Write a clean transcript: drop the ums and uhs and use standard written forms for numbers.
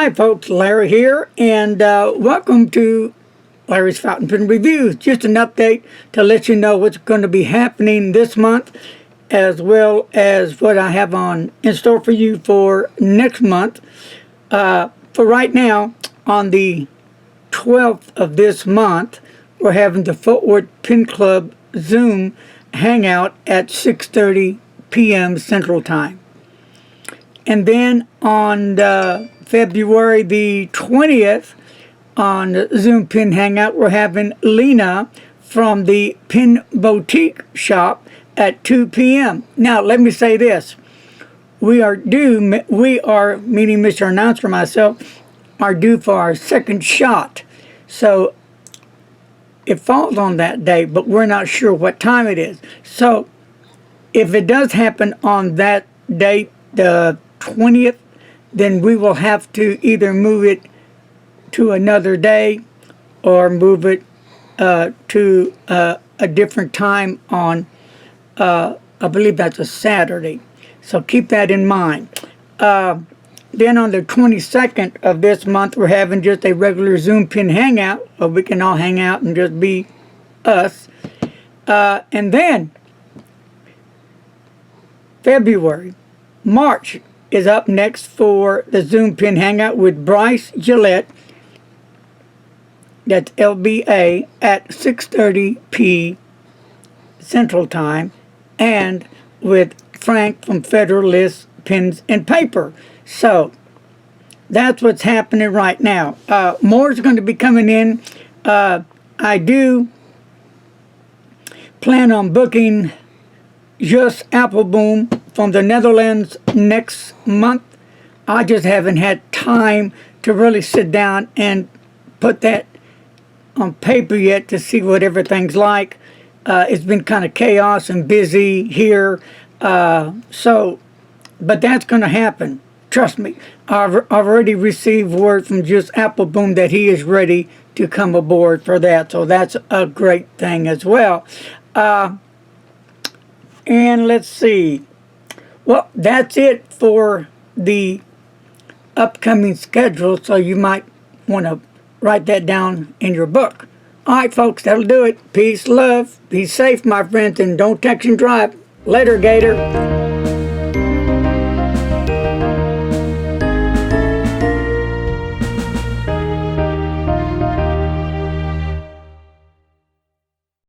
Hi folks, Larry here, and welcome to Larry's Fountain Pen Reviews. Just an update to let you know what's going to be happening this month, as well as what I have in store for you for next month. For right now, on the 12th of this month, we're having the Fort Worth Pen Club Zoom Hangout at 6:30 p.m. Central Time. And then on February the 20th, on the Zoom Pen Hangout, we're having Lena from the Pen Boutique Shop at 2 p.m. Now, let me say this. We are, meaning Mr. Announcer and myself, are due for our second shot. So, it falls on that day, but we're not sure what time it is. So, if it does happen on that date, the 20th, then we will have to either move it to another day or move it to a different time on, I believe that's a Saturday. So keep that in mind. Then on the 22nd of this month, we're having just a regular Zoom Pen Hangout, where we can all hang out and just be us. And then March is up next for the Zoom Pen Hangout with Bryce Gillette. That's LBA at 6:30 p. Central Time, and with Frank from Federalist Pens and Paper. So that's what's happening right now. More is going to be coming in. I do plan on booking Just Appelboom from the Netherlands next month. I just haven't had time to really sit down and put that on paper yet to see what everything's like. It's been kind of chaos and busy here. But that's going to happen. Trust me. I've already received word from Just Appelboom that he is ready to come aboard for that. So that's a great thing as well. And let's see. Well, that's it for the upcoming schedule, so you might want to write that down in your book. All right, folks, that'll do it. Peace, love, be safe, my friends, and don't text and drive. Later, Gator.